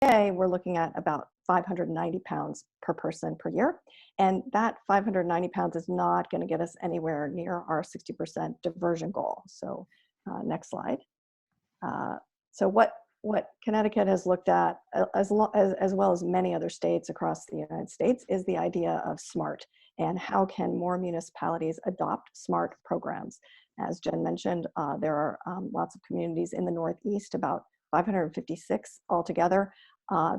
today we're looking at about 590 pounds per person per year. And that 590 pounds is not going to get us anywhere near our 60% diversion goal. So next slide. So what Connecticut has looked at, as well as many other states across the United States, is the idea of SMART and how can more municipalities adopt SMART programs. As Jen mentioned, there are lots of communities in the Northeast, about 556 altogether,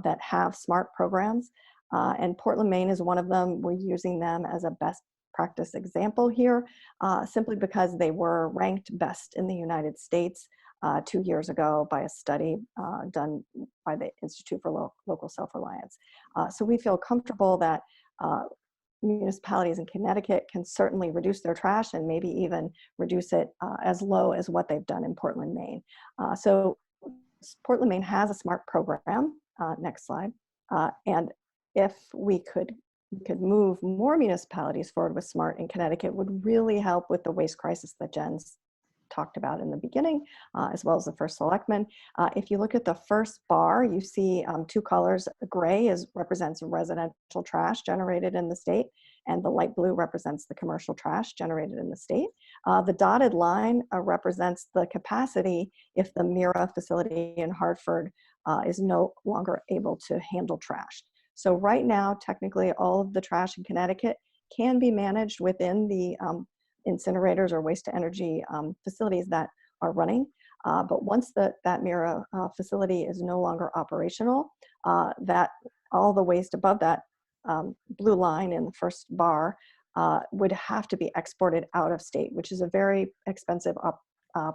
that have SMART programs. And Portland, Maine is one of them. We're using them as a best practice example here, simply because they were ranked best in the United States 2 years ago by a study done by the Institute for Local Self-Reliance. So we feel comfortable that municipalities in Connecticut can certainly reduce their trash and maybe even reduce it as low as what they've done in Portland, Maine. So Portland, Maine has a SMART program. Next slide. And if we could move more municipalities forward with SMART in Connecticut, would really help with the waste crisis that Jen's talked about in the beginning, as well as the first selectman. If you look at the first bar, you see two colors. Gray represents residential trash generated in the state, and the light blue represents the commercial trash generated in the state. The dotted line represents the capacity if the Mira facility in Hartford is no longer able to handle trash. So right now, technically, all of the trash in Connecticut can be managed within the incinerators or waste to energy facilities that are running. But once that Mira facility is no longer operational, that all the waste above that blue line in the first bar would have to be exported out of state, which is a very expensive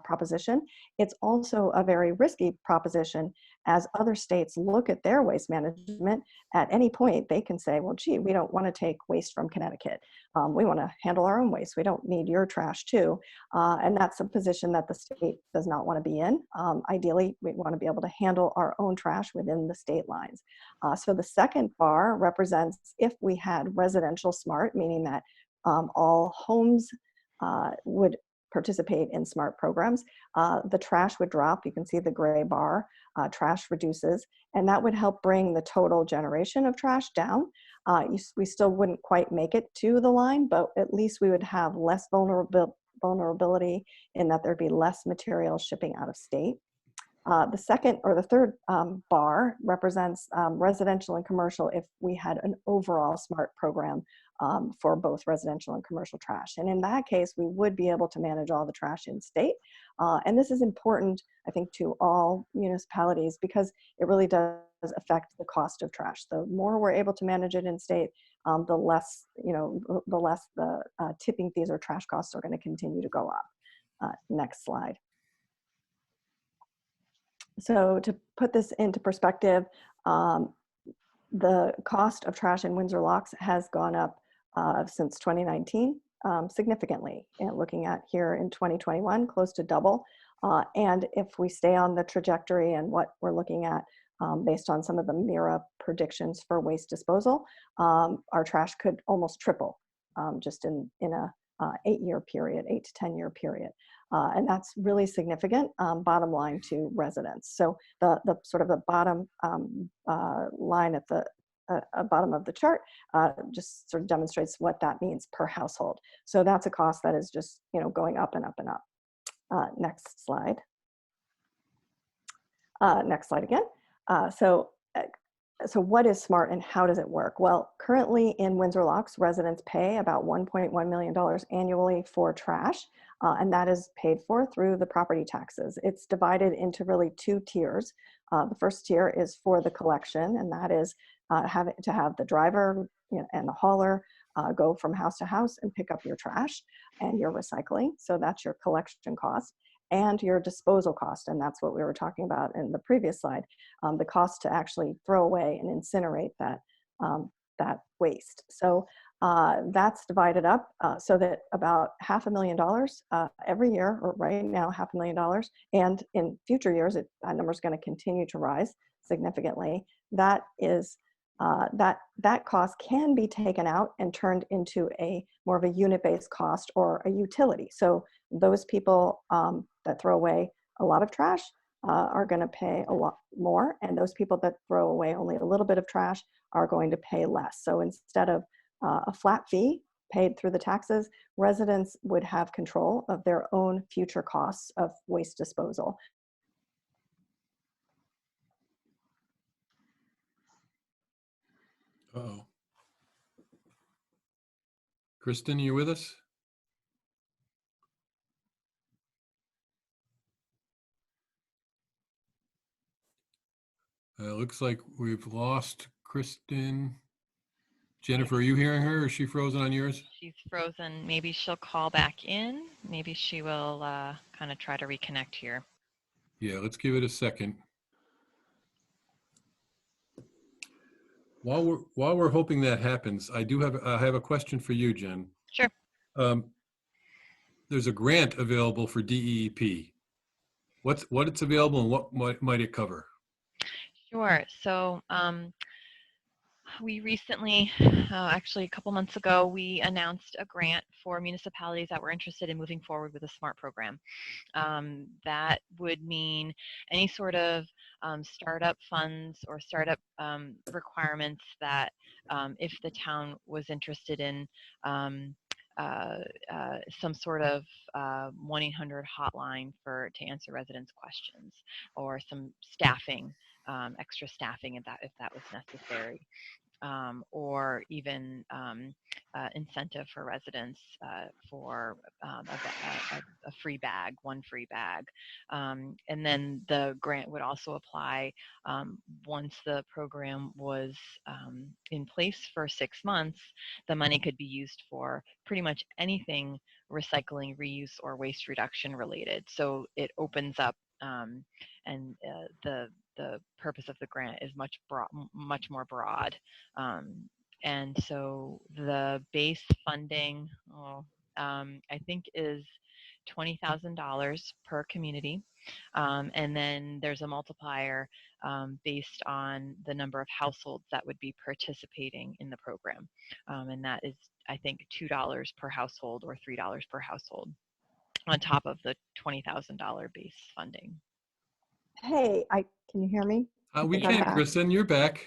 proposition. It's also a very risky proposition, as other states look at their waste management. At any point, they can say, well, gee, we don't want to take waste from Connecticut. We want to handle our own waste. We don't need your trash too. And that's a position that the state does not want to be in. Ideally, we want to be able to handle our own trash within the state lines. So the second bar represents if we had residential SMART, meaning that all homes would participate in SMART programs, the trash would drop. You can see the gray bar, trash reduces, and that would help bring the total generation of trash down. We still wouldn't quite make it to the line, but at least we would have less vulnerability in that there'd be less material shipping out of state. The second or the third bar represents residential and commercial if we had an overall SMART program for both residential and commercial trash. And in that case, we would be able to manage all the trash in state. And this is important, I think, to all municipalities because it really does affect the cost of trash. The more we're able to manage it in state, the less, the tipping fees or trash costs are going to continue to go up. Next slide. So to put this into perspective, the cost of trash in Windsor locks has gone up since 2019 significantly. And looking at here in 2021, close to double. And if we stay on the trajectory and what we're looking at based on some of the Mira predictions for waste disposal, our trash could almost triple just in a 8-year period, 8 to 10 year period. And that's really significant, bottom line to residents. So the sort of the bottom line at the bottom of the chart just sort of demonstrates what that means per household. So that's a cost that is just going up and up and up. Next slide. Next slide again. So what is SMART and how does it work? Well, currently in Windsor locks, residents pay about $1.1 million annually for trash, and that is paid for through the property taxes. It's divided into really 2 tiers. The first tier is for the collection, and that is to have the driver and the hauler go from house to house and pick up your trash and your recycling. So that's your collection cost. And your disposal cost, and that's what we were talking about in the previous slide, the cost to actually throw away and incinerate that waste. So that's divided up so that about $500,000 every year, or right now $500,000, and in future years that number is going to continue to rise significantly. That is that cost can be taken out and turned into more of a unit-based cost or a utility. So those people that throw away a lot of trash are going to pay a lot more, and those people that throw away only a little bit of trash are going to pay less. So instead of a flat fee paid through the taxes, residents would have control of their own future costs of waste disposal. Uh-oh. Kristen, are you with us? Looks like we've lost Kristen. Jennifer, are you hearing her, or is she frozen on yours? She's frozen. Maybe she'll call back in. Maybe she will kind of try to reconnect here. Yeah, let's give it a second. While we're hoping that happens, I have a question for you, Jen. Sure. There's a grant available for DEEP. What it's available and what might it cover? Sure. So we recently, actually a couple months ago, we announced a grant for municipalities that were interested in moving forward with a SMART program. That would mean any sort of startup funds or startup requirements that if the town was interested in some sort of 1-800 hotline to answer residents' questions, or some staffing, extra staffing if that was necessary. Or even incentive for residents for a free bag, one free bag. And then the grant would also apply once the program was in place for 6 months. The money could be used for pretty much anything recycling, reuse, or waste reduction related. So it opens up and the purpose of the grant is much more broad. And so the base funding, I think, is $20,000 per community. And then there's a multiplier based on the number of households that would be participating in the program. And that is, I think, $2 per household or $3 per household on top of the $20,000 base funding. Hey, can you hear me? We can, Kristen, you're back.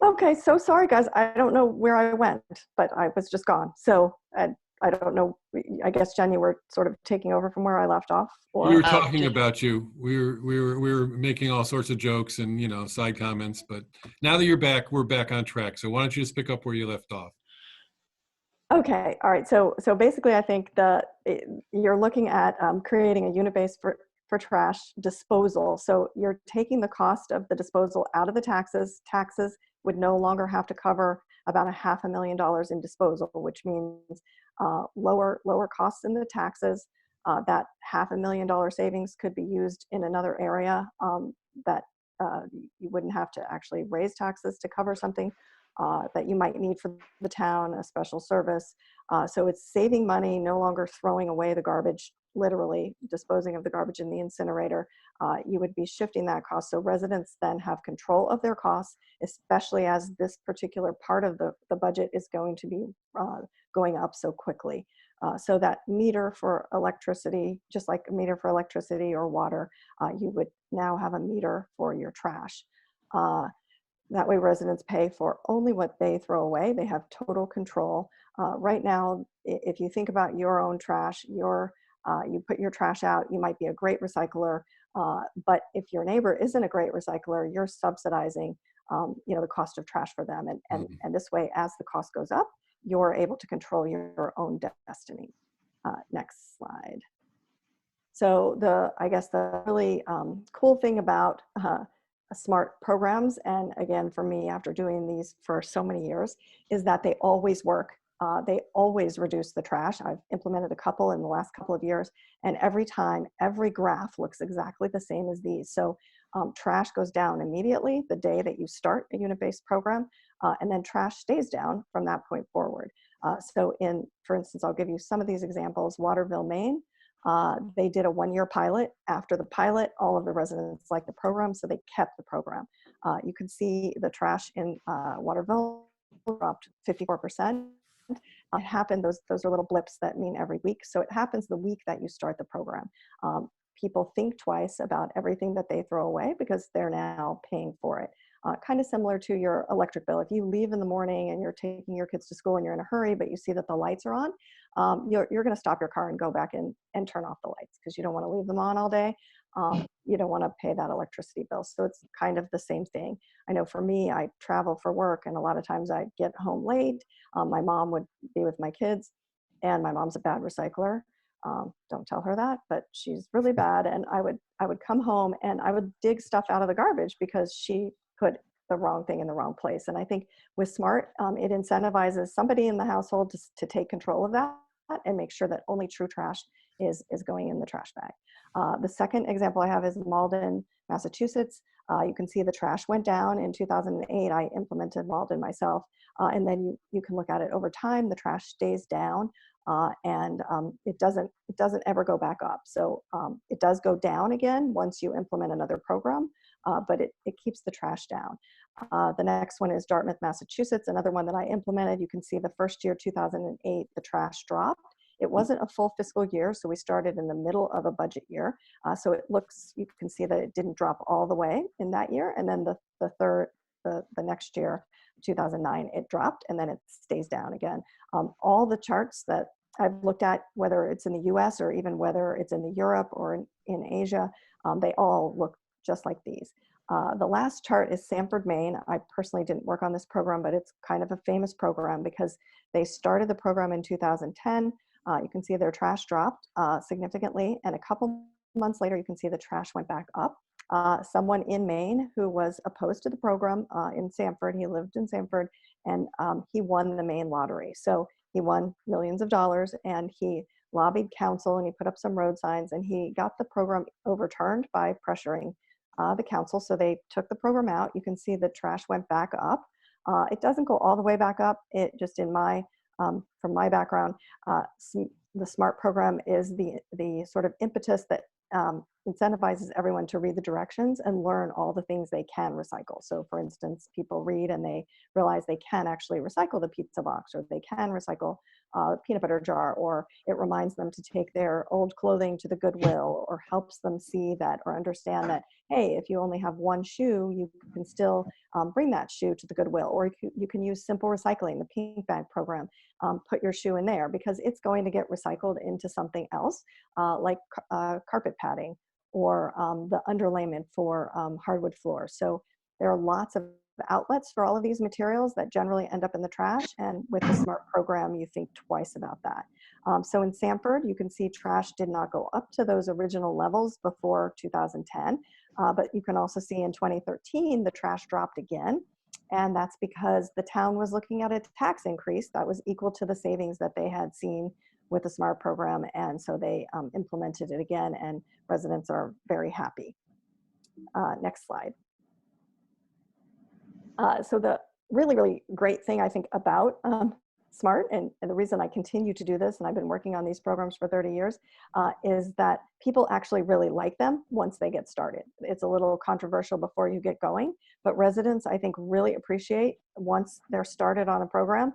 Okay, so sorry guys, I don't know where I went, but I was just gone. So I don't know, I guess Jen, you were sort of taking over from where I left off? Or? We were talking about you. We were making all sorts of jokes and, you know, side comments, but now that you're back, we're back on track. So why don't you just pick up where you left off? Okay, all right. So basically, I think you're looking at creating a unit base for trash disposal. So you're taking the cost of the disposal out of the taxes. Taxes would no longer have to cover about $500,000 in disposal, which means lower costs in the taxes. That $500,000 savings could be used in another area that you wouldn't have to actually raise taxes to cover something that you might need for the town, a special service. So it's saving money, no longer throwing away the garbage, literally disposing of the garbage in the incinerator. You would be shifting that cost. So residents then have control of their costs, especially as this particular part of the budget is going to be going up so quickly. So that meter for electricity, just like a meter for electricity or water, you would now have a meter for your trash. That way residents pay for only what they throw away. They have total control. Right now, if you think about your own trash, you put your trash out, you might be a great recycler, but if your neighbor isn't a great recycler, you're subsidizing the cost of trash for them. And this way, as the cost goes up, you're able to control your own destiny. Next slide. So I guess the really cool thing about SMART programs, and again, for me, after doing these for so many years, is that they always work. They always reduce the trash. I've implemented a couple in the last couple of years, and every time, every graph looks exactly the same as these. So trash goes down immediately the day that you start a unit-based program, and then trash stays down from that point forward. For instance, I'll give you some of these examples. Waterville, Maine, they did a 1-year pilot. After the pilot, all of the residents liked the program, so they kept the program. You can see the trash in Waterville dropped 54%. It happened, those are little blips that mean every week. So it happens the week that you start the program. people think twice about everything that they throw away because they're now paying for it. Kind of similar to your electric bill. If you leave in the morning and you're taking your kids to school and you're in a hurry, but you see that the lights are on, you're going to stop your car and go back and turn off the lights because you don't want to leave them on all day. You don't want to pay that electricity bill. So it's kind of the same thing. I know for me, I travel for work, and a lot of times I get home late. My mom would be with my kids, and my mom's a bad recycler. Don't tell her that, but she's really bad. And I would come home and I would dig stuff out of the garbage because she put the wrong thing in the wrong place. And I think with SMART, it incentivizes somebody in the household to take control of that and make sure that only true trash is going in the trash bag. The second example I have is Malden, Massachusetts. You can see the trash went down in 2008. I implemented Malden myself. And then you can look at it over time. The trash stays down. And it doesn't ever go back up. So it does go down again once you implement another program, but it keeps the trash down. The next one is Dartmouth, Massachusetts, another one that I implemented. You can see the first year, 2008, the trash dropped. It wasn't a full fiscal year, so we started in the middle of a budget year. So you can see that it didn't drop all the way in that year. And then the next year, 2009, it dropped, and then it stays down again. All the charts that I've looked at, whether it's in the US or even whether it's in Europe or in Asia, they all look just like these. The last chart is Sanford, Maine. I personally didn't work on this program, but it's kind of a famous program because they started the program in 2010. You can see their trash dropped significantly, and a couple months later, you can see the trash went back up. Someone in Maine who was opposed to the program in Sanford, he lived in Sanford, and he won the Maine lottery. So he won millions of dollars, and he lobbied council, and he put up some road signs, and he got the program overturned by pressuring the council. So they took the program out. You can see the trash went back up. It doesn't go all the way back up. It just from my background, the SMART program is the sort of impetus that incentivizes everyone to read the directions and learn all the things they can recycle. So for instance, people read and they realize they can actually recycle the pizza box, or they can recycle the peanut butter jar, or it reminds them to take their old clothing to the Goodwill, or helps them see that or understand that, hey, if you only have one shoe, you can still bring that shoe to the Goodwill, or you can use simple recycling, the pink bag program. Put your shoe in there because it's going to get recycled into something else, like carpet padding or the underlayment for hardwood floors. So there are lots of outlets for all of these materials that generally end up in the trash, and with the SMART program, you think twice about that. So in Sanford, you can see trash did not go up to those original levels before 2010, but you can also see in 2013, the trash dropped again. And that's because the town was looking at a tax increase that was equal to the savings that they had seen with the SMART program. And so they implemented it again, and residents are very happy. Next slide. So the really, really great thing I think about SMART, and the reason I continue to do this, and I've been working on these programs for 30 years, is that people actually really like them once they get started. It's a little controversial before you get going, but residents, I think, really appreciate once they're started on a program,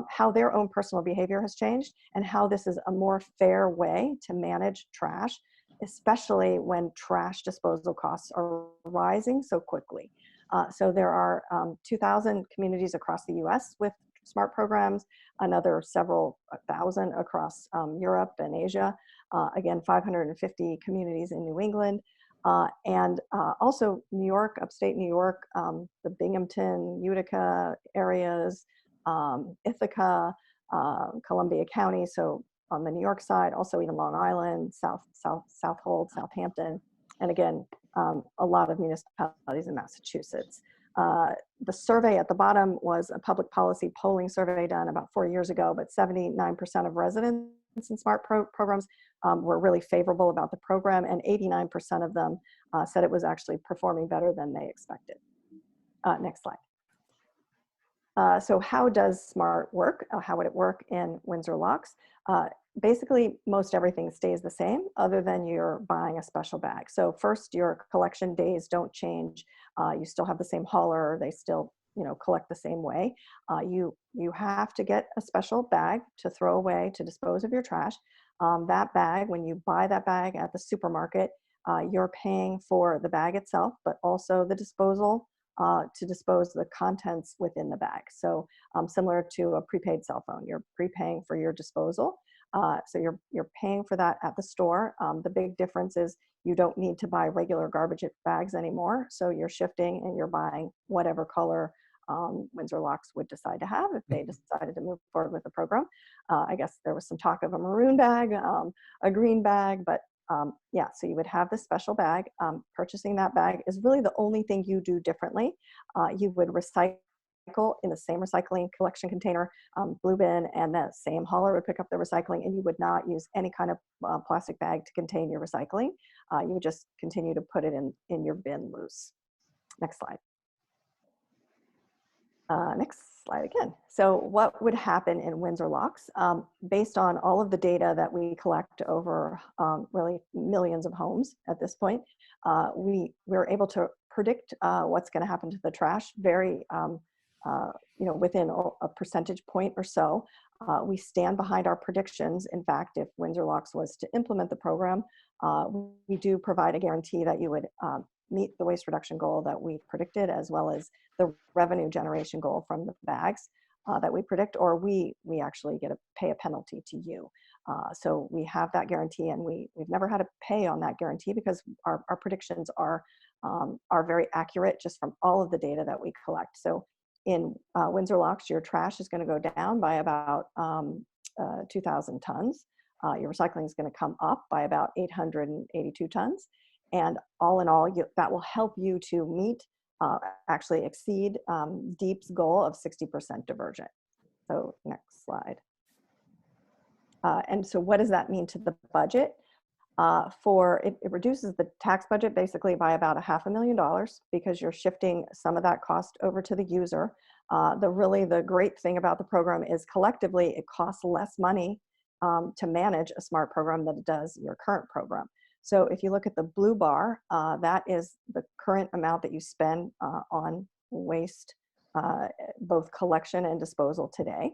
how their own personal behavior has changed and how this is a more fair way to manage trash, especially when trash disposal costs are rising so quickly. So there are 2,000 communities across the US with SMART programs, another several thousand across Europe and Asia, again, 550 communities in New England, and also New York, upstate New York, the Binghamton, Utica areas, Ithaca, Columbia County, so on the New York side, also even Long Island, Southold, Southampton, and again, a lot of municipalities in Massachusetts. The survey at the bottom was a public policy polling survey done about 4 years ago, but 79% of residents in SMART programs were really favorable about the program, and 89% of them said it was actually performing better than they expected. Next slide. So how does SMART work? How would it work in Windsor Locks? Basically, most everything stays the same other than you're buying a special bag. So first, your collection days don't change. You still have the same hauler. They still, collect the same way. You have to get a special bag to throw away to dispose of your trash. That bag, when you buy that bag at the supermarket, you're paying for the bag itself, but also the disposal to dispose the contents within the bag. So similar to a prepaid cell phone, you're prepaying for your disposal. So you're paying for that at the store. The big difference is you don't need to buy regular garbage bags anymore. So you're shifting and you're buying whatever color Windsor Locks would decide to have if they decided to move forward with the program. I guess there was some talk of a maroon bag, a green bag, but yeah, so you would have this special bag. Purchasing that bag is really the only thing you do differently. You would recycle in the same recycling collection container, blue bin, and the same hauler would pick up the recycling, and you would not use any kind of plastic bag to contain your recycling. You would just continue to put it in your bin loose. Next slide. Next slide again. So what would happen in Windsor Locks? Based on all of the data that we collect over really millions of homes at this point, we're able to predict what's going to happen to the trash very, within a percentage point or so. We stand behind our predictions. In fact, if Windsor Locks was to implement the program, we do provide a guarantee that you would meet the waste reduction goal that we predicted, as well as the revenue generation goal from the bags that we predict, or we actually pay a penalty to you. So we have that guarantee, and we've never had to pay on that guarantee because our predictions are very accurate just from all of the data that we collect. So in Windsor Locks, your trash is going to go down by about 2,000 tons. Your recycling is going to come up by about 882 tons. And all in all, that will help you to meet, actually exceed DEEP's goal of 60% diversion. So next slide. And so what does that mean to the budget? It reduces the tax budget basically by about $500,000 because you're shifting some of that cost over to the user. The great thing about the program is collectively it costs less money to manage a SMART program than it does your current program. So if you look at the blue bar, that is the current amount that you spend on waste, both collection and disposal today.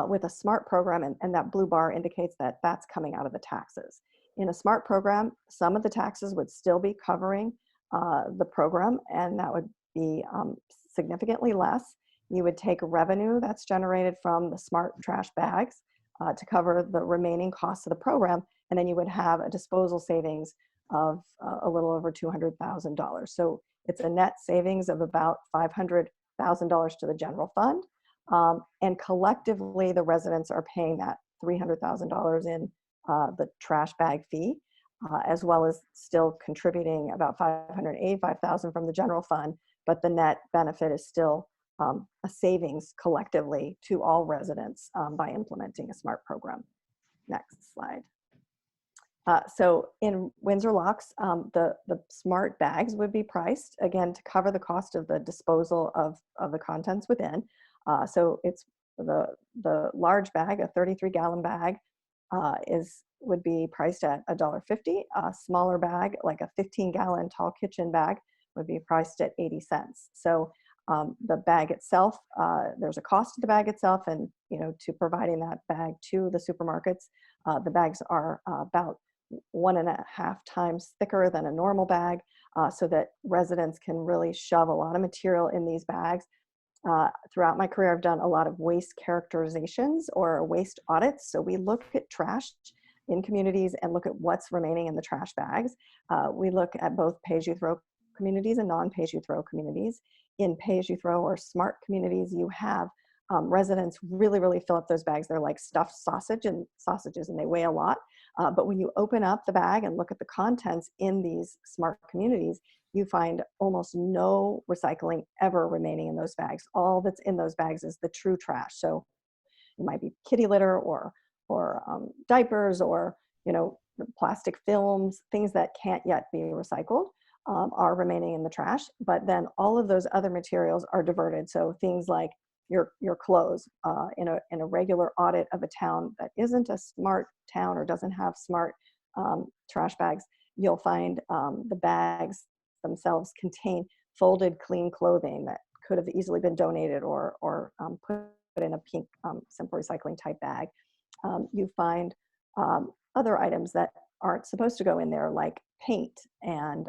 With a SMART program, and that blue bar indicates that that's coming out of the taxes. In a SMART program, some of the taxes would still be covering the program, and that would be significantly less. You would take revenue that's generated from the SMART trash bags to cover the remaining costs of the program, and then you would have a disposal savings of a little over $200,000. So it's a net savings of about $500,000 to the general fund. And collectively, the residents are paying that $300,000 in the trash bag fee, as well as still contributing about $585,000 from the general fund, but the net benefit is still a savings collectively to all residents by implementing a SMART program. Next slide. So in Windsor Locks, the SMART bags would be priced, again, to cover the cost of the disposal of the contents within. So it's the large bag, a 33-gallon bag, would be priced at $1.50. A smaller bag, like a 15-gallon tall kitchen bag, would be priced at 80 cents. So the bag itself, there's a cost to the bag itself, and to providing that bag to the supermarkets. The bags are about 1.5 times thicker than a normal bag, so that residents can really shove a lot of material in these bags. Throughout my career, I've done a lot of waste characterizations or waste audits. So we look at trash in communities and look at what's remaining in the trash bags. We look at both pay-as-you-throw communities and non-pay-as-you-throw communities. In pay-as-you-throw or SMART communities, you have residents really fill up those bags. They're like stuffed sausages, and they weigh a lot. But when you open up the bag and look at the contents in these SMART communities, you find almost no recycling ever remaining in those bags. All that's in those bags is the true trash. So it might be kitty litter or diapers or plastic films, things that can't yet be recycled are remaining in the trash. But then all of those other materials are diverted. So things like your clothes in a regular audit of a town that isn't a SMART town or doesn't have SMART trash bags, you'll find the bags themselves contain folded clean clothing that could have easily been donated or put in a pink simple recycling type bag. You find other items that aren't supposed to go in there, like paint and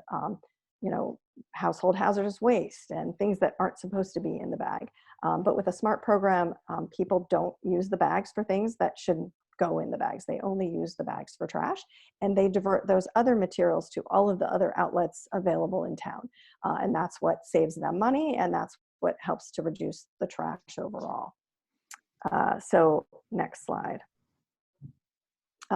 you know, household hazardous waste and things that aren't supposed to be in the bag. But with a SMART program, people don't use the bags for things that shouldn't go in the bags. They only use the bags for trash, and they divert those other materials to all of the other outlets available in town. And that's what saves them money, and that's what helps to reduce the trash overall. So next slide.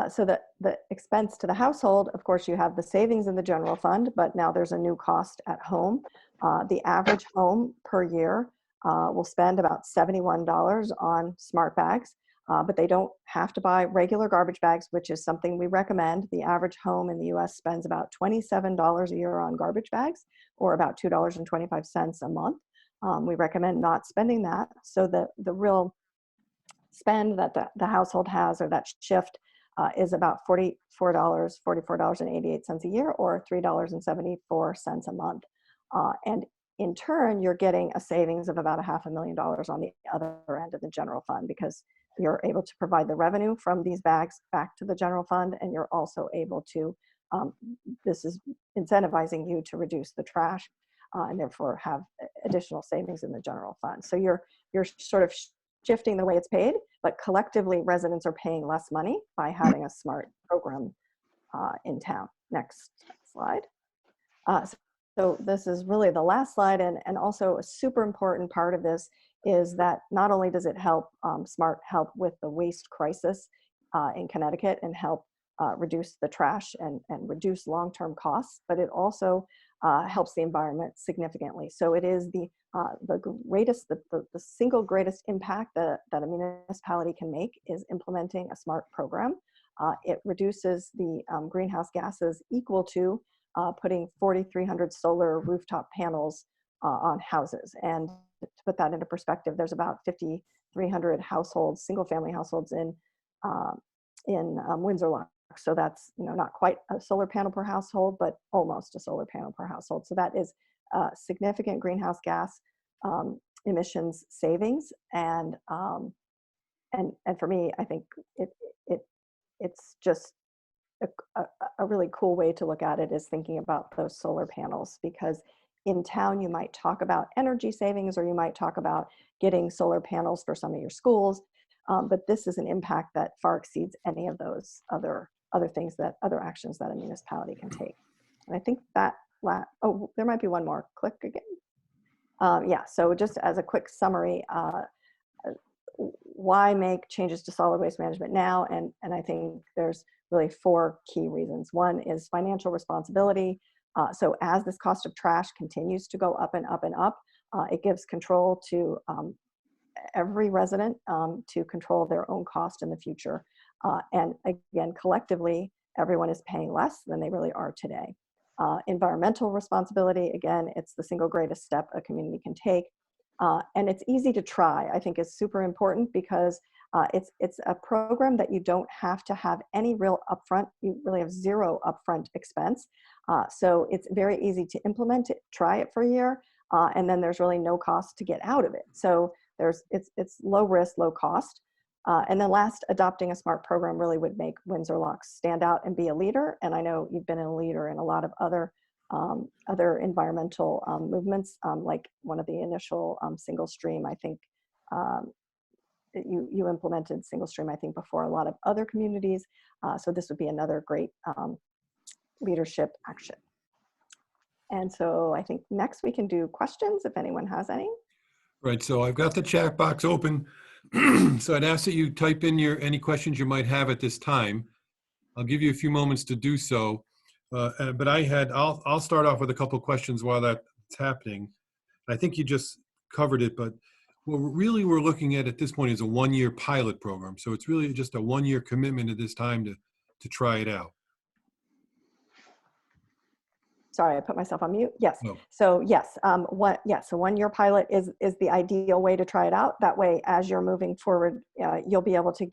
So the expense to the household, of course, you have the savings in the general fund, but now there's a new cost at home. The average home per year will spend about $71 on smart bags, but they don't have to buy regular garbage bags, which is something we recommend. The average home in the US spends about $27 a year on garbage bags, or about $2.25 a month. We recommend not spending that. So the real spend that the household has, or that shift, is about $44.88 a year, or $3.74 a month. And in turn, you're getting a savings of about $500,000 on the other end of the general fund, because you're able to provide the revenue from these bags back to the general fund, and you're also able to, this is incentivizing you to reduce the trash, and therefore have additional savings in the general fund. So you're sort of shifting the way it's paid, but collectively residents are paying less money by having a SMART program in town. Next slide. So this is really the last slide, and also a super important part of this is that not only does it help SMART help with the waste crisis in Connecticut and help reduce the trash and reduce long-term costs, but it also helps the environment significantly. So it is the greatest, the single greatest impact that a municipality can make is implementing a SMART program. It reduces the greenhouse gases equal to putting 4,300 solar rooftop panels on houses. And to put that into perspective, there's about 5,300 households, single-family households in Windsor. So that's, you know, not quite a solar panel per household, but almost a solar panel per household. So that is significant greenhouse gas emissions savings, and for me, I think it's just a really cool way to look at it, is thinking about those solar panels, because in town you might talk about energy savings, or you might talk about getting solar panels for some of your schools, but this is an impact that far exceeds any of those other things, that other actions that a municipality can take. And I think that oh, there might be one more. Click again. Yeah, so just as a quick summary, why make changes to solid waste management now? And I think there's really 4 key reasons. One is financial responsibility. So as this cost of trash continues to go up and up and up, it gives control to every resident to control their own cost in the future. And again, collectively, everyone is paying less than they really are today. Environmental responsibility, again, it's the single greatest step a community can take. And it's easy to try, I think is super important, because it's a program that you don't have to have any real upfront, you really have zero upfront expense. So it's very easy to implement it, try it for a year, and then there's really no cost to get out of it. So it's low risk, low cost. And then last, adopting a SMART program really would make Windsor Locks stand out and be a leader. And I know you've been a leader in a lot of other environmental movements, like one of the initial single stream, I think you implemented single stream, I think, before a lot of other communities. So this would be another great leadership action. And so I think next we can do questions if anyone has any. Right, so I've got the chat box open. So I'd ask that you type in any questions you might have at this time. I'll give you a few moments to do so. But I'll start off with a couple of questions while that's happening. I think you just covered it, but what we're looking at this point is a 1-year pilot program. So it's really just a 1-year commitment at this time to try it out. Sorry, I put myself on mute. Yes. No. So yes, so 1-year pilot is the ideal way to try it out. That way, as you're moving forward, you'll be able to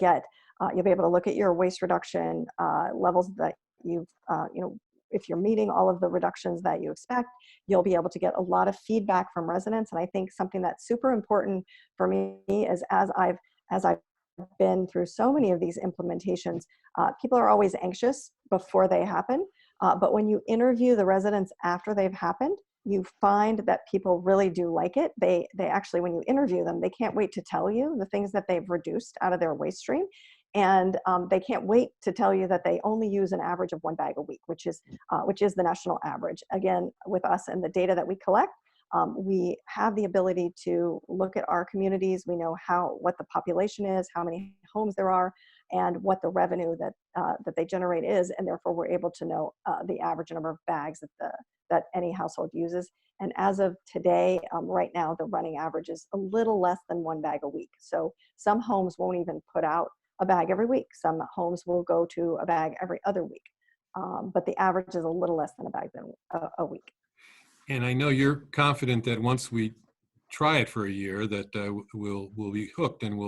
look at your waste reduction levels that you've, if you're meeting all of the reductions that you expect, you'll be able to get a lot of feedback from residents. And I think something that's super important for me is as I've been through so many of these implementations, people are always anxious before they happen. But when you interview the residents after they've happened, you find that people really do like it. They actually, when you interview them, they can't wait to tell you the things that they've reduced out of their waste stream. And they can't wait to tell you that they only use an average of 1 bag a week, which is the national average. Again, with us and the data that we collect, we have the ability to look at our communities. We know what the population is, how many homes there are, and what the revenue that they generate is, and therefore we're able to know the average number of bags that any household uses. And as of today, right now, the running average is a little less than 1 bag a week. So some homes won't even put out a bag every week. Some homes will go to a bag every other week. But the average is a little less than a bag a week. And I know you're confident that once we try it for a year, that we'll be hooked and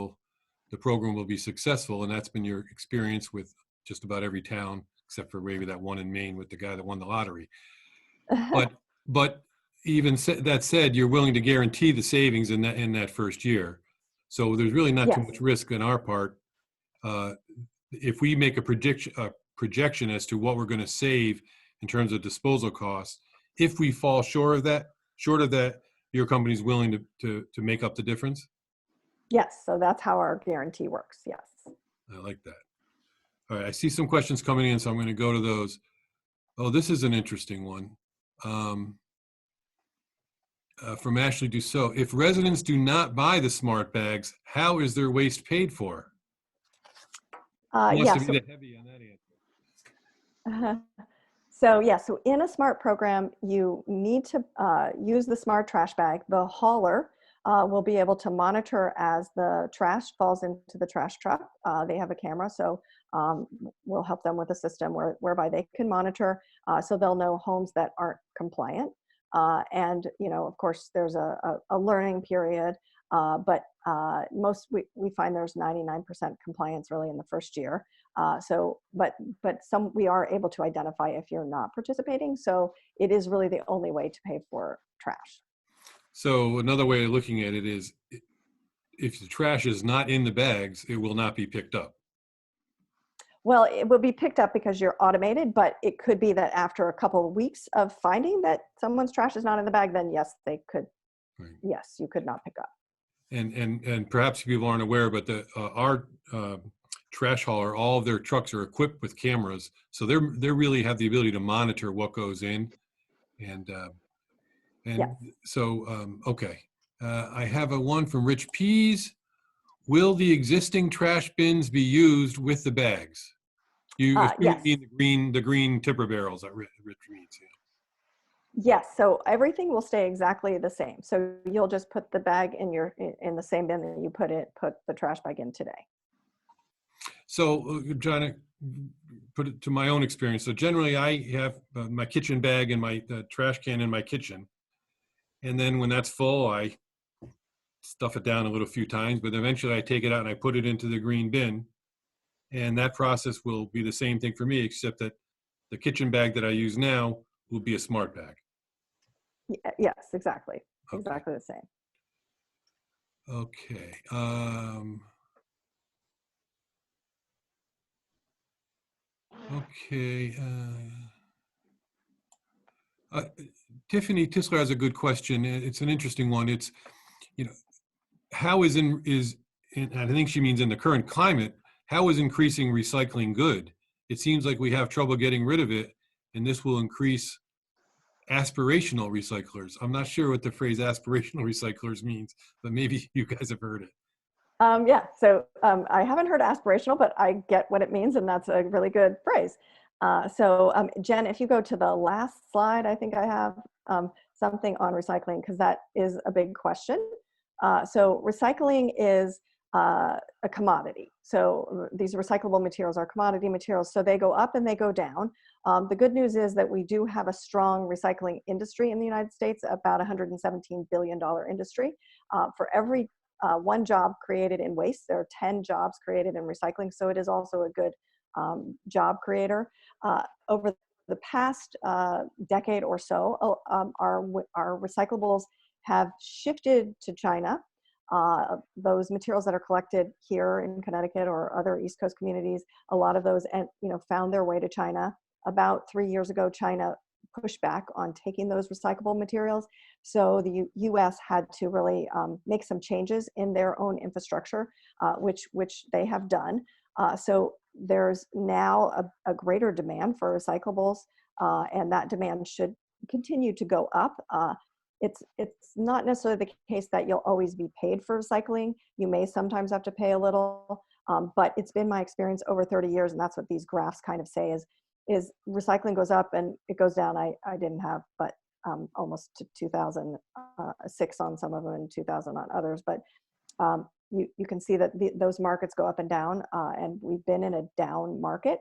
the program will be successful. And that's been your experience with just about every town, except for maybe that one in Maine with the guy that won the lottery. But even that said, you're willing to guarantee the savings in that first year. So there's really not too Yes. much risk on our part. If we make a projection as to what we're going to save in terms of disposal costs, if we fall short of that, your company's willing to make up the difference? Yes, so that's how our guarantee works, yes. I like that. All right, I see some questions coming in, so I'm going to go to those. Oh, this is an interesting one. From Ashley Dussault. If residents do not buy the smart bags, how is their waste paid for? Who wants to be the heavy on that answer? So in a SMART program, you need to use the smart trash bag. The hauler will be able to monitor as the trash falls into the trash truck. They have a camera, so we'll help them with a system whereby they can monitor, so they'll know homes that aren't compliant. And of course, there's a learning period, but we find there's 99% compliance really in the first year. But we are able to identify if you're not participating. So it is really the only way to pay for trash. So another way of looking at it is, if the trash is not in the bags, it will not be picked up. Well, it will be picked up because you're automated, but it could be that after a couple of weeks of finding that someone's trash is not in the bag, then yes, they could. Right. Yes, you could not pick up. And perhaps people aren't aware, but our trash hauler, all of their trucks are equipped with cameras, so they really have the ability to monitor what goes in, and yes. So okay, I have a one from Rich Pease. Will the existing trash bins be used with the bags? You yes. mean the green tipper barrels that Rich means. Yeah. Yes, so everything will stay exactly the same. So you'll just put the bag in the same bin that you put the trash bag in today. So trying to put it to my own experience. So generally I have my kitchen bag and my trash can in my kitchen. And then when that's full, I stuff it down a few times, but eventually I take it out and I put it into the green bin. And that process will be the same thing for me, except that the kitchen bag that I use now will be a smart bag. Yes, exactly. Okay. Exactly the same. Okay. Okay. Tiffany Tisler has a good question. It's an interesting one. It's, how I think she means in the current climate, how is increasing recycling good? It seems like we have trouble getting rid of it, and this will increase aspirational recyclers. I'm not sure what the phrase aspirational recyclers means, but maybe you guys have heard it. Yeah, so I haven't heard aspirational, but I get what it means, and that's a really good phrase. Jen, if you go to the last slide, I think I have something on recycling, because that is a big question. So recycling is a commodity. So these recyclable materials are commodity materials, so they go up and they go down. The good news is that we do have a strong recycling industry in the United States, about $117 billion industry. For every one job created in waste, there are 10 jobs created in recycling, so it is also a good job creator. Over the past decade or so, our recyclables have shifted to China, those materials that are collected here in Connecticut or other East Coast communities, a lot of those, found their way to China. About 3 years ago, China pushed back on taking those recyclable materials. So the US had to really make some changes in their own infrastructure, which they have done. So there's now a greater demand for recyclables, and that demand should continue to go up. It's not necessarily the case that you'll always be paid for recycling. You may sometimes have to pay a little, but it's been my experience over 30 years, and that's what these graphs kind of say is recycling goes up and it goes down. I didn't have, but almost to 2006 on some of them and 2000 on others. But you can see that those markets go up and down, and we've been in a down market.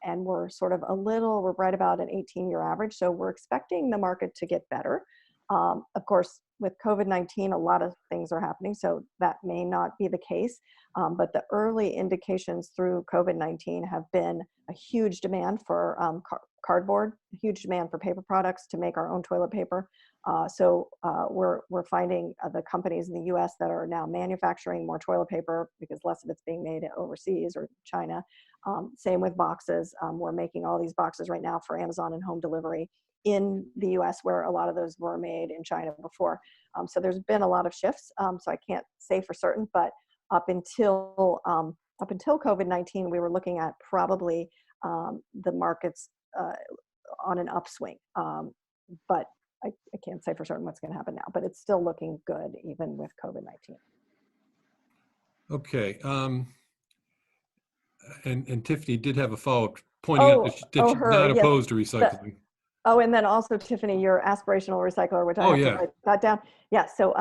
And we're sort of we're right about an 18-year average. So we're expecting the market to get better. Of course, with COVID-19, a lot of things are happening, so that may not be the case. But the early indications through COVID-19 have been a huge demand for cardboard, a huge demand for paper products to make our own toilet paper. So we're finding the companies in the US that are now manufacturing more toilet paper because less of it's being made overseas or China. Same with boxes. We're making all these boxes right now for Amazon and home delivery in the US, where a lot of those were made in China before. So there's been a lot of shifts. So I can't say for certain, but up until COVID-19, we were looking at probably the markets on an upswing. But I can't say for certain what's going to happen now, but it's still looking good even with COVID-19. Okay. And Tiffany did have a follow-up pointing out that she's not opposed to recycling. And then also, Tiffany, your aspirational recycler, which I have to write that down. Yeah, so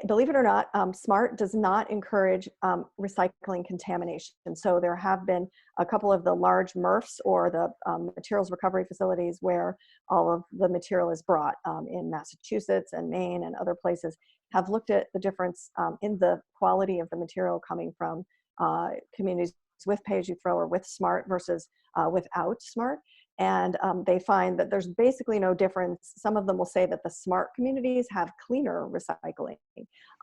believe it or not, SMART does not encourage recycling contamination. So there have been a couple of the large MRFs or the materials recovery facilities where all of the material is brought in Massachusetts and Maine and other places, have looked at the difference in the quality of the material coming from communities with pay-as-you-throw or with SMART versus without SMART. And they find that there's basically no difference. Some of them will say that the SMART communities have cleaner recycling.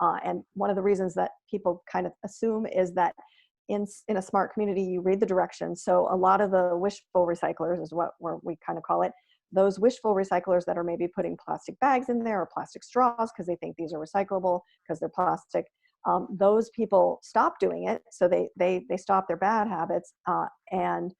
And one of the reasons that people kind of assume is that in a SMART community, you read the directions. So a lot of the wishful recyclers is what we kind of call it. Those wishful recyclers that are maybe putting plastic bags in there or plastic straws because they think these are recyclable because they're plastic. Those people stop doing it. So they stop their bad habits, and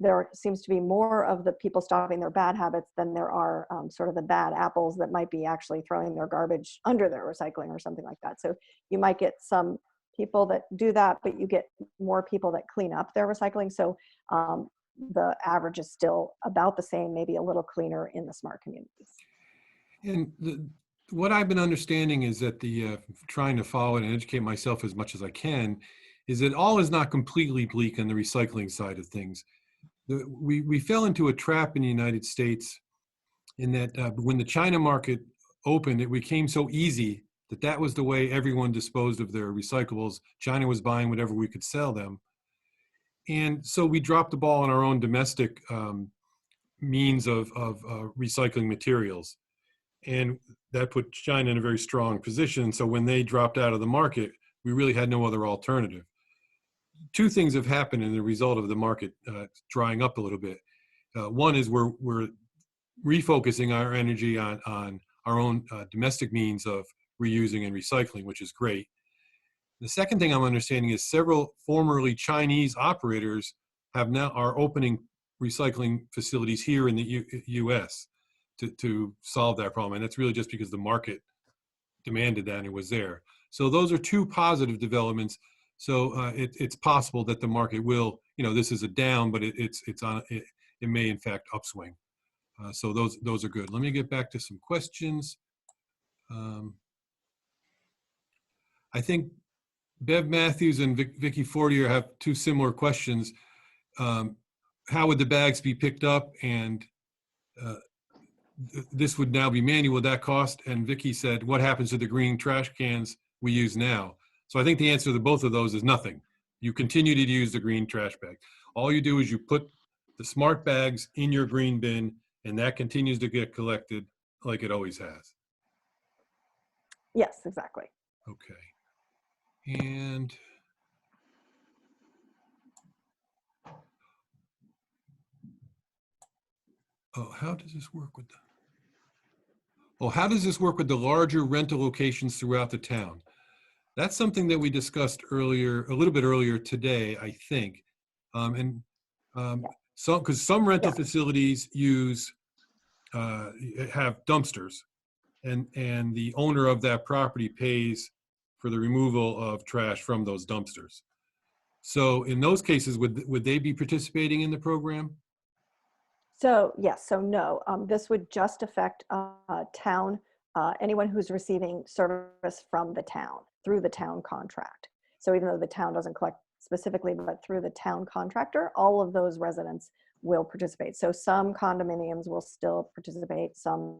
there seems to be more of the people stopping their bad habits than there are sort of the bad apples that might be actually throwing their garbage under their recycling or something like that. So you might get some people that do that, but you get more people that clean up their recycling. So the average is still about the same, maybe a little cleaner in the SMART communities. And what I've been understanding is that trying to follow it and educate myself as much as I can, is that all is not completely bleak on the recycling side of things. We fell into a trap in the United States in that when the China market opened, it became so easy that was the way everyone disposed of their recyclables. China was buying whatever we could sell them. And so we dropped the ball on our own domestic means of recycling materials. And that put China in a very strong position. So when they dropped out of the market, we really had no other alternative. Two things have happened in the result of the market drying up a little bit. One is we're refocusing our energy on our own domestic means of reusing and recycling, which is great. The second thing I'm understanding is several formerly Chinese operators are opening recycling facilities here in the U.S. to solve that problem. And that's really just because the market demanded that and it was there. So those are two positive developments. So it's possible that the market will, this is a down, but it may in fact upswing. So those are good. Let me get back to some questions. I think Bev Matthews and Vicky Fortier have two similar questions. How would the bags be picked up? And this would now be manual. Would that cost? And Vicky said, what happens to the green trash cans we use now? So I think the answer to both of those is nothing. You continue to use the green trash bag. All you do is you put the SMART bags in your green bin, and that continues to get collected like it always has. Yes, exactly. Okay. And oh, how does this work with the, oh, how does this work with the larger rental locations throughout the town? That's something that we discussed earlier, a little bit earlier today, I think. And Yeah. some, because some rental Yeah. facilities use, have dumpsters, and the owner of that property pays for the removal of trash from those dumpsters. So in those cases, would they be participating in the program? So yes, so no, this would just affect town, anyone who's receiving service from the town through the town contract. So even though the town doesn't collect specifically, but through the town contractor, all of those residents will participate. So some condominiums will still participate, some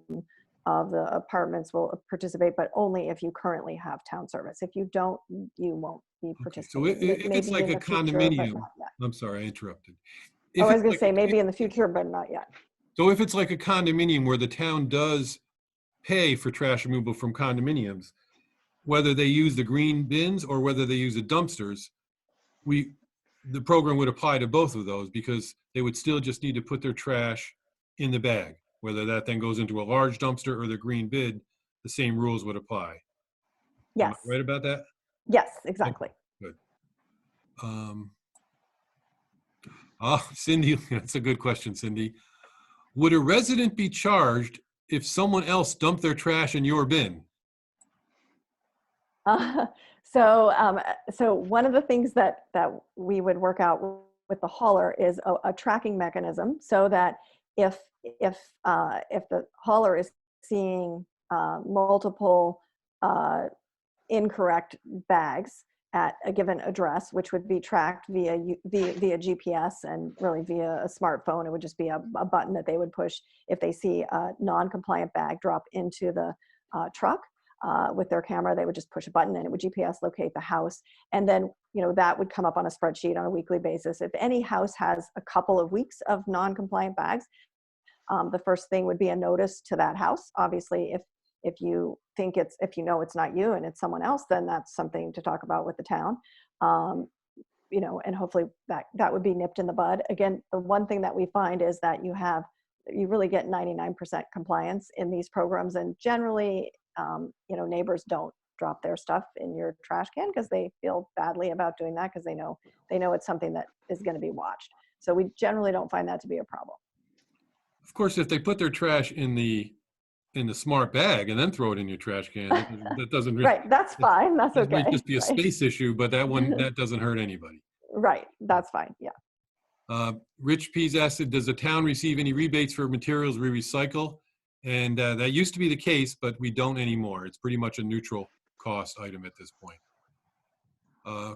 of the apartments will participate, but only if you currently have town service. If you don't, you won't be Okay, so participating. if it's Maybe like in a the future, but condominium, not yet. I'm sorry, I interrupted. Oh, If I was it's gonna like, say maybe in the future, but not yet. so if it's like a condominium where the town does pay for trash removal from condominiums, whether they use the green bins or whether they use the dumpsters, the program would apply to both of those because they would still just need to put their trash in the bag. Whether that then goes into a large dumpster or the green bin, the same rules would apply. Am I Yes, right about that? yes, Okay, exactly. good. Cindy, that's a good question, Cindy. Would a resident be charged if someone else dumped their trash in your bin? Uh, so one of the things that we would work out with the hauler is a tracking mechanism, so that if the hauler is seeing multiple incorrect bags at a given address, which would be tracked via GPS and really via a smartphone. It would just be a button that they would push if they see a non-compliant bag drop into the truck. With their camera, they would just push a button and it would GPS locate the house. And then, that would come up on a spreadsheet on a weekly basis. If any house has a couple of weeks of non-compliant bags, the first thing would be a notice to that house. Obviously, if you think if it's not you and it's someone else, then that's something to talk about with the town. And hopefully that would be nipped in the bud. Again, the one thing that we find is that you really get 99% compliance in these programs, and generally, neighbors don't drop their stuff in your trash can because they feel badly about doing that because they know it's something that is going to be watched. So we generally don't find that to be a problem. Of course, if they put their trash in the smart bag and then throw it in your trash can, that doesn't really, Right, that's fine. That's that might okay. just be a Right. space issue, but that doesn't hurt anybody. Right, that's fine. Yeah. Rich P's asked, does the town receive any rebates for materials we recycle? And that used to be the case, but we don't anymore. It's pretty much a neutral cost item at this point.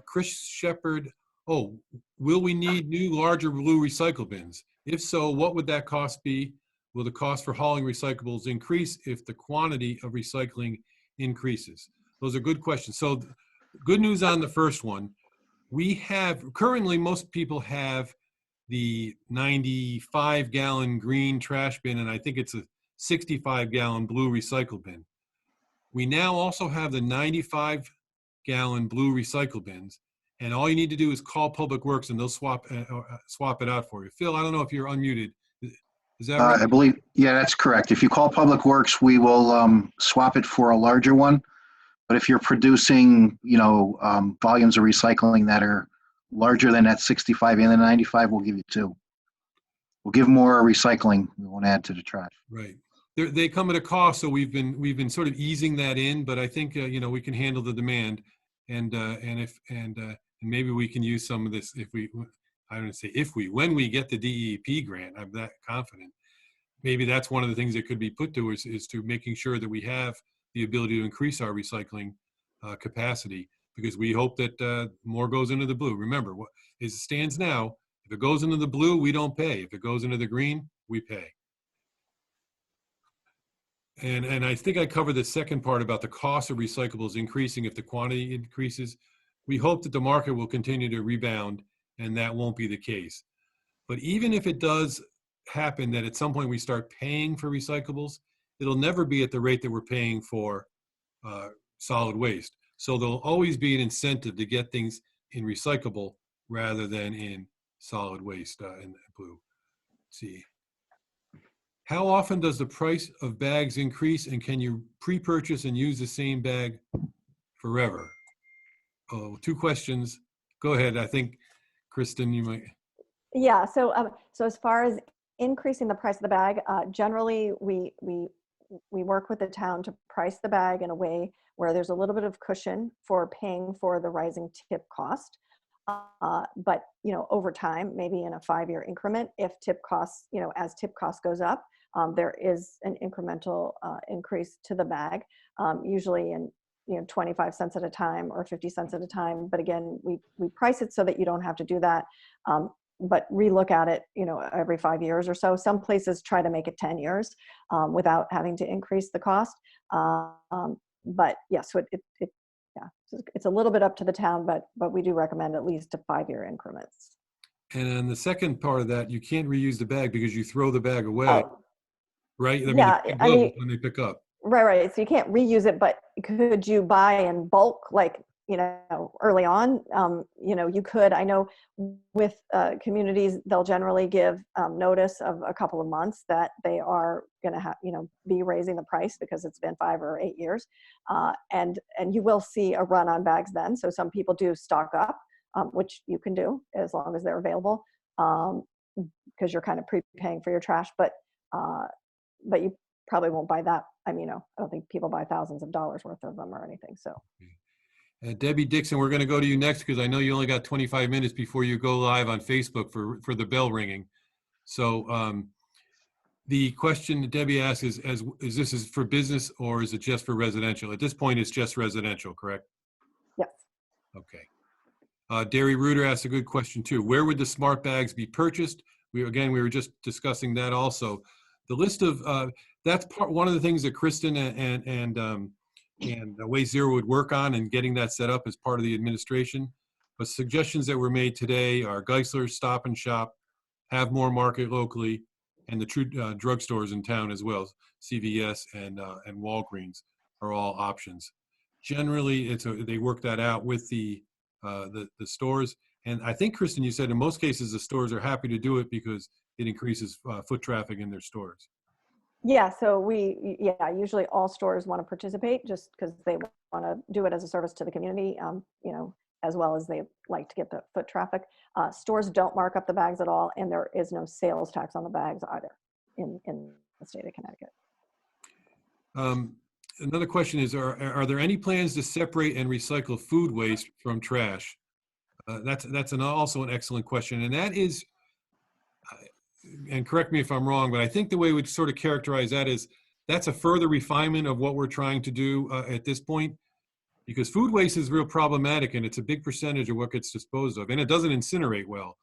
Chris Shepard, oh, will we need new larger blue recycle bins? If so, what would that cost be? Will the cost for hauling recyclables increase if the quantity of recycling increases? Those are good questions. So good news on the first one. We have, currently most people have the 95-gallon green trash bin, and I think it's a 65-gallon blue recycle bin. We now also have the 95-gallon blue recycle bins, and all you need to do is call Public Works and they'll swap it out for you. Phil, I don't know if you're unmuted. Is that right? I believe, yeah, that's correct. If you call Public Works, we will swap it for a larger one. But if you're producing, volumes of recycling that are larger than that 65 and the 95, we'll give you two. We'll give more recycling. We won't add to the trash. Right. They come at a cost, so we've been sort of easing that in. But I think we can handle the demand, and maybe we can use some of this if we. I don't say if we, when we get the DEP grant. I'm that confident. Maybe that's one of the things that could be put to is to making sure that we have the ability to increase our recycling capacity, because we hope that more goes into the blue. Remember, as it stands now, if it goes into the blue, we don't pay. If it goes into the green, we pay. And I think I covered the second part about the cost of recyclables increasing if the quantity increases. We hope that the market will continue to rebound and that won't be the case. But even if it does happen that at some point we start paying for recyclables, it'll never be at the rate that we're paying for solid waste. So there'll always be an incentive to get things in recyclable rather than in solid waste in blue. Let's see. How often does the price of bags increase, and can you pre-purchase and use the same bag forever? Oh, two questions. Go ahead. I think, Kristen, you might. Yeah, so as far as increasing the price of the bag, generally we work with the town to price the bag in a way where there's a little bit of cushion for paying for the rising tip cost. But over time, maybe in a 5-year increment, if tip costs, as tip cost goes up, there is an incremental increase to the bag, usually in 25 cents at a time or 50 cents at a time. But again, we price it so that you don't have to do that. But relook at it, every 5 years or so. Some places try to make it 10 years without having to increase the cost. But yeah, so yeah, so it's a little bit up to the town, but we do recommend at least a 5-year increments. And then the second part of that, you can't reuse the bag because you throw the bag away, right? I mean, Yeah, the global when they pick up. Right. So you can't reuse it, but could you buy in bulk, like, early on? You could. I know with communities, they'll generally give notice of a couple of months that they are going to have, be raising the price because it's been 5 or 8 years. And you will see a run on bags then. So some people do stock up, which you can do as long as they're available, because you're kind of prepaying for your trash. But you probably won't buy that. I mean, I don't think people buy thousands of dollars worth of them or anything. So. Debbie Dixon, we're going to go to you next because I know you only got 25 minutes before you go live on Facebook for the bell ringing. So the question that Debbie asks is this is for business or is it just for residential? At this point, it's just residential, correct? Yes. Okay. Derry Reuter asked a good question too. Where would the smart bags be purchased? We were just discussing that also. The list of that's one of the things that Kristen and Way Zero would work on and getting that set up as part of the administration. But suggestions that were made today are Geisler, Stop and Shop, Have More Market locally, and the true drugstores in town as well. CVS and Walgreens are all options. Generally, they work that out with the stores. And I think, Kristen, you said in most cases the stores are happy to do it because it increases foot traffic in their stores. Yeah, so usually all stores want to participate just because they want to do it as a service to the community, as well as they like to get the foot traffic. Stores don't mark up the bags at all, and there is no sales tax on the bags either in the state of Connecticut. Another question is, are there any plans to separate and recycle food waste from trash? That's also an excellent question, and that is, and correct me if I'm wrong, but I think the way we'd sort of characterize that is that's a further refinement of what we're trying to do at this point, because food waste is real problematic and it's a big percentage of what gets disposed of, and it doesn't incinerate well.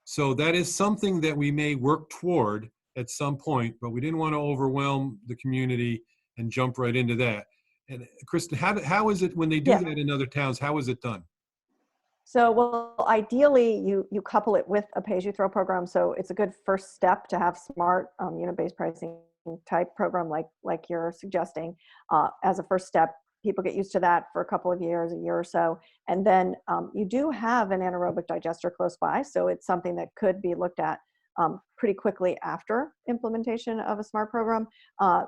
So that is something that we may work toward at some point, but we didn't want to overwhelm the community and jump right into that. And Kristen, how is it when they do that in other towns? How is it done? So, well, ideally, you couple it with a pay-as-you-throw program. So it's a good first step to have smart unit-based pricing type program like you're suggesting. As a first step, people get used to that for a couple of years, a year or so. And then you do have an anaerobic digester close by. So it's something that could be looked at pretty quickly after implementation of a SMART program.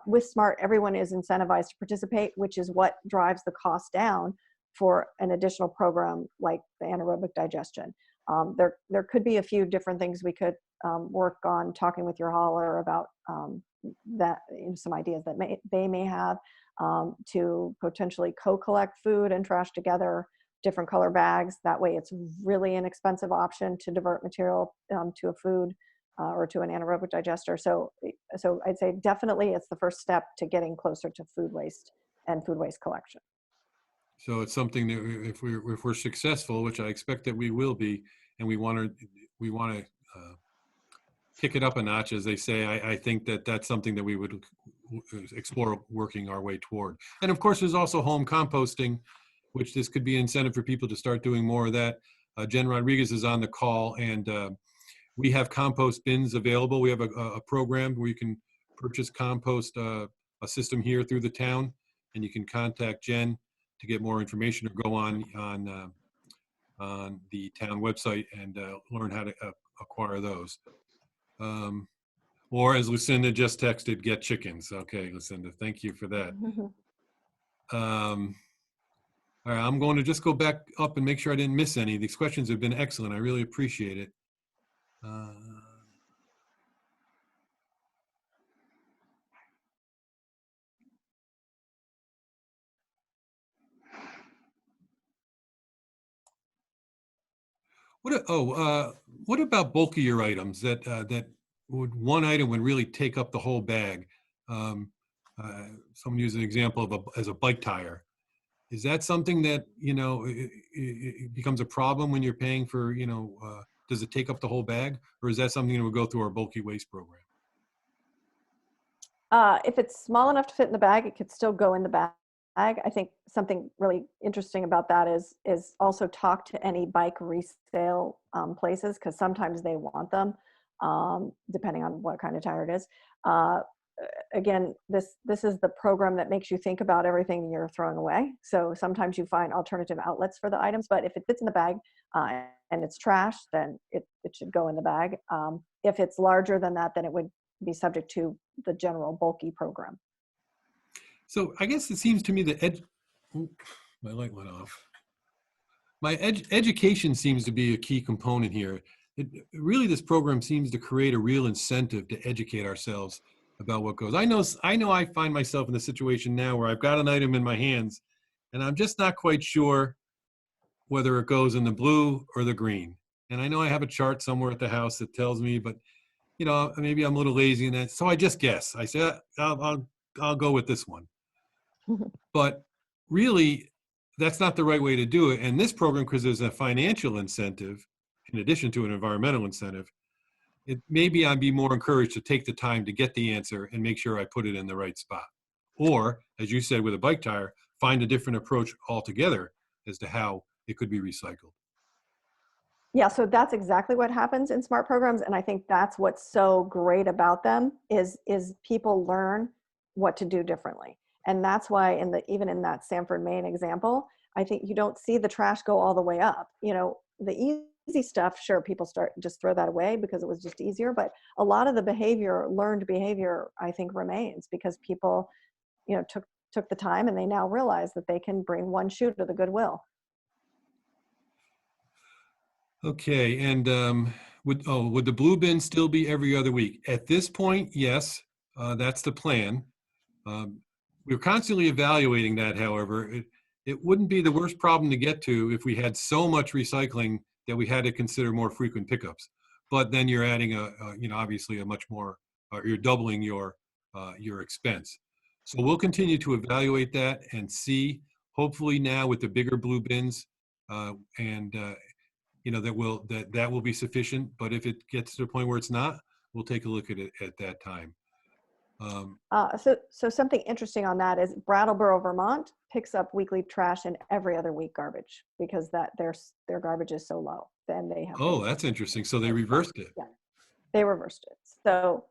With SMART, everyone is incentivized to participate, which is what drives the cost down for an additional program like the anaerobic digestion. There could be a few different things we could work on, talking with your hauler about that, some ideas that they may have to potentially co-collect food and trash together, different color bags. That way it's really an inexpensive option to divert material to a food or to an anaerobic digester. So I'd say definitely it's the first step to getting closer to food waste and food waste collection. So it's something that if we're successful, which I expect that we will be, and we want to kick it up a notch, as they say, I think that's something that we would explore working our way toward. And of course, there's also home composting, which this could be an incentive for people to start doing more of that. Jen Rodriguez is on the call, and we have compost bins available. We have a program where you can purchase compost, a system here through the town, and you can contact Jen to get more information or go on the town website and learn how to acquire those. Or as Lucinda just texted, get chickens. Okay, Lucinda, thank you for that. All right, I'm going to just go back up and make sure I didn't miss any. These questions have been excellent. I really appreciate it. What about bulkier items that one item would really take up the whole bag? Someone used an example of as a bike tire. Is that something that, it becomes a problem when you're paying for, does it take up the whole bag, or is that something that would go through our bulky waste program? If it's small enough to fit in the bag, it could still go in the bag. I think something really interesting about that is also talk to any bike resale places, because sometimes they want them, depending on what kind of tire it is. Again, this is the program that makes you think about everything you're throwing away. So sometimes you find alternative outlets for the items, but if it fits in the bag and it's trash, then it should go in the bag. If it's larger than that, then it would be subject to the general bulky program. So I guess it seems to me that my light went off. My education seems to be a key component here. Really, this program seems to create a real incentive to educate ourselves about what goes. I know I find myself in the situation now where I've got an item in my hands and I'm just not quite sure whether it goes in the blue or the green. And I know I have a chart somewhere at the house that tells me, but maybe I'm a little lazy in that. So I just guess. I say, I'll go with this one. But really, that's not the right way to do it. And this program, because there's a financial incentive, in addition to an environmental incentive, maybe I'd be more encouraged to take the time to get the answer and make sure I put it in the right spot. Or, as you said with a bike tire, find a different approach altogether as to how it could be recycled. Yeah, so that's exactly what happens in SMART programs. And I think that's what's so great about them is people learn what to do differently. And that's why even in that Sanford, Maine example, I think you don't see the trash go all the way up. The easy stuff, sure, people just throw that away because it was just easier. But a lot of the learned behavior, I think remains because people, took the time and they now realize that they can bring one shoe to the Goodwill. Okay, and would the blue bin still be every other week? At this point, yes, that's the plan. We're constantly evaluating that, however. It wouldn't be the worst problem to get to if we had so much recycling that we had to consider more frequent pickups. But then you're adding obviously a much more, you're doubling your expense. So we'll continue to evaluate that and see, hopefully now with the bigger blue bins, that will be sufficient. But if it gets to the point where it's not, we'll take a look at it at that time. So something interesting on that is Brattleboro, Vermont picks up weekly trash and every other week garbage because their garbage is so low. Then they have. Oh, that's interesting. So they reversed it. Yeah, they reversed it. So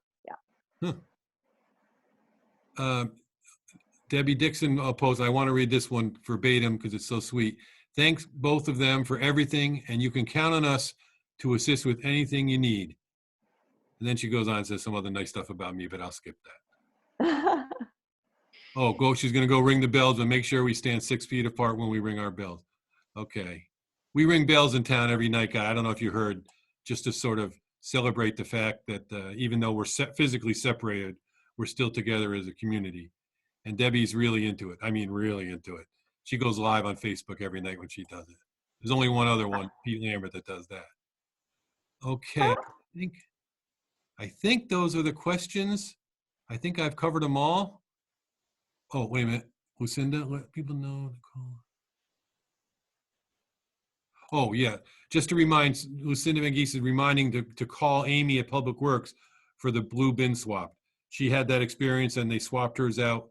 yeah. Huh. Debbie Dixon posed, I want to read this one verbatim because it's so sweet. Thanks both of them for everything, and you can count on us to assist with anything you need. And then she goes on and says some other nice stuff about me, but I'll skip that. She's going to go ring the bells and make sure we stand 6 feet apart when we ring our bells. Okay. We ring bells in town every night, guy. I don't know if you heard, just to sort of celebrate the fact that even though we're physically separated, we're still together as a community. And Debbie's really into it. I mean, really into it. She goes live on Facebook every night when she does it. There's only one other one, Pete Lambert, that does that. Okay. I think those are the questions. I think I've covered them all. Oh, wait a minute. Lucinda, let people know to call. Oh, yeah. Just to remind, Lucinda McGeese is reminding to call Amy at Public Works for the blue bin swap. She had that experience and they swapped hers out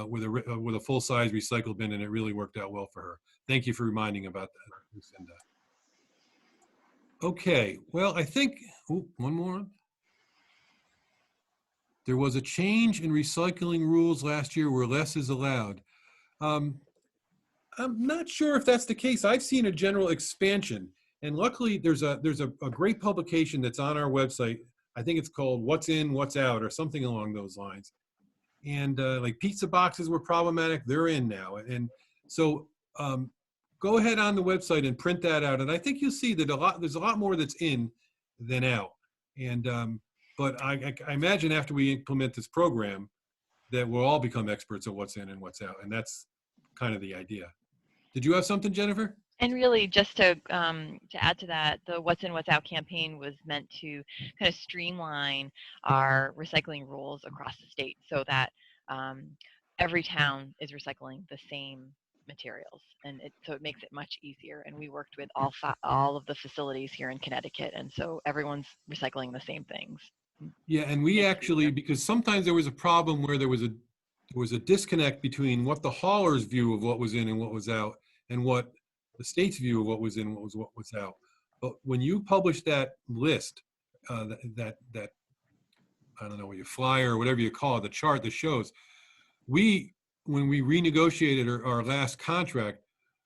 with a full-size recycle bin, and it really worked out well for her. Thank you for reminding about that, Lucinda. Okay, well, I think, one more. There was a change in recycling rules last year where less is allowed. I'm not sure if that's the case. I've seen a general expansion, and luckily there's a great publication that's on our website. I think it's called "What's In, What's Out" or something along those lines. And like pizza boxes were problematic, they're in now. And so go ahead on the website and print that out. And I think you'll see that there's a lot more that's in than out. And but I imagine after we implement this program that we'll all become experts at what's in and what's out. And that's kind of the idea. Did you have something, Jennifer? And really, just to add to that, the What's In, What's Out campaign was meant to kind of streamline our recycling rules across the state so that every town is recycling the same materials, and so it makes it much easier. And we worked with all of the facilities here in Connecticut, and so everyone's recycling the same things. Yeah, and we actually, because sometimes there was a problem where there was a disconnect between what the hauler's view of what was in and what was out, and what the state's view of what was in, what was out. But when you publish that list, that I don't know what you flyer or whatever you call it, the chart that shows, when we renegotiated our last contract,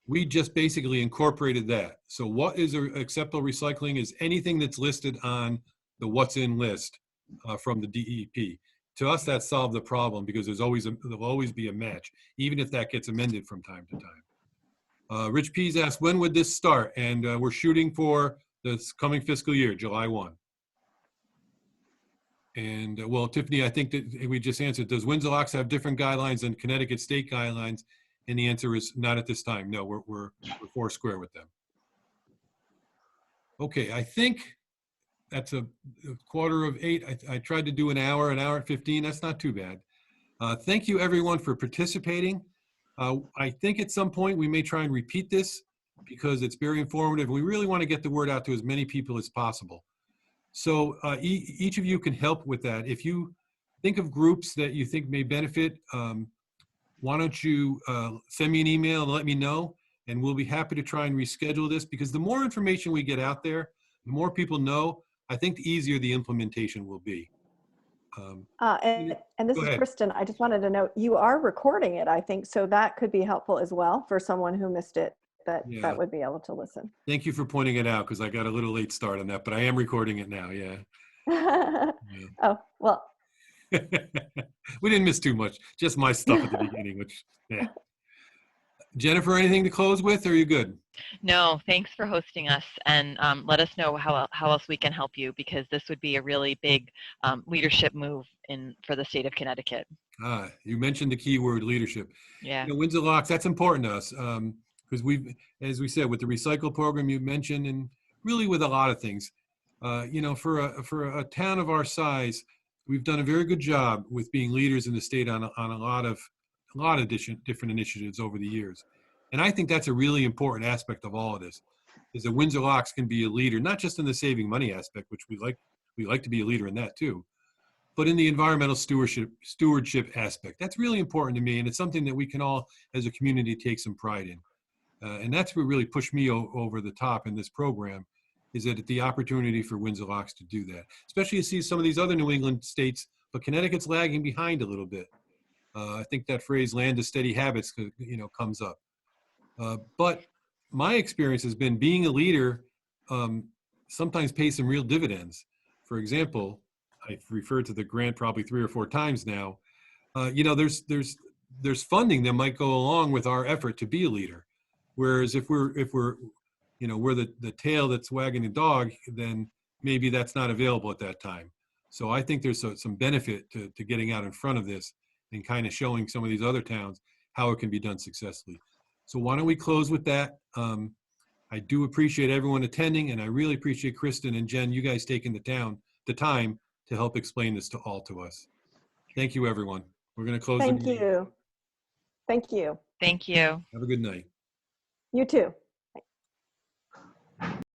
we just basically incorporated that. So what is acceptable recycling is anything that's listed on the what's in list from the DEP. To us, that solved the problem because there'll always be a match, even if that gets amended from time to time. Rich Pease asked, when would this start? And we're shooting for this coming fiscal year, July 1. And well, Tiffany, I think that we just answered, does Windsor Locks have different guidelines than Connecticut state guidelines? And the answer is not at this time. No, we're four square with them. Okay, I think that's a 7:45. I tried to do an hour and 15. That's not too bad. Thank you everyone for participating. I think at some point we may try and repeat this because it's very informative. We really want to get the word out to as many people as possible. So each of you can help with that. If you think of groups that you think may benefit, why don't you send me an email and let me know, and we'll be happy to try and reschedule this, because the more information we get out there, the more people know, I think the easier the implementation will be. And this Go is ahead. Kristen. I just wanted to note, you are recording it, I think, so that could be helpful as well for someone who missed it, Yeah. that would be able to listen. Thank you for pointing it out, because I got a little late start on that, but I am recording it now, yeah. Yeah. Oh, well. We didn't miss too much, just my stuff at the beginning, which, yeah. Jennifer, anything to close with, or are you good? No, thanks for hosting us, and let us know how else we can help you, because this would be a really big leadership move for the state of Connecticut. You mentioned the key word, leadership. Yeah. You know, Windsor Locks, that's important to us, because we've, as we said, with the recycle program you mentioned, and really with a lot of things, you know, for a town of our size, we've done a very good job with being leaders in the state on a lot of different initiatives over the years. And I think that's a really important aspect of all of this, is that Windsor Locks can be a leader, not just in the saving money aspect, which we like to be a leader in that too, but in the environmental stewardship aspect. That's really important to me, and it's something that we can all, as a community, take some pride in. And that's what really pushed me over the top in this program, is that the opportunity for Windsor Locks to do that, especially to see some of these other New England states, but Connecticut's lagging behind a little bit. I think that phrase "land of steady habits," you know, comes up. But my experience has been being a leader sometimes pays some real dividends. For example, I've referred to the grant probably 3 or 4 times now. You know, there's funding that might go along with our effort to be a leader. Whereas if we're you know, we're the tail that's wagging the dog, then maybe that's not available at that time. So I think there's some benefit to getting out in front of this and kind of showing some of these other towns how it can be done successfully. So why don't we close with that? I do appreciate everyone attending, and I really appreciate Kristen and Jen, you guys taking the time to help explain this to us. Thank you, everyone. We're going to close the meeting. Thank you. Thank you. Thank you. Have a good night. You too.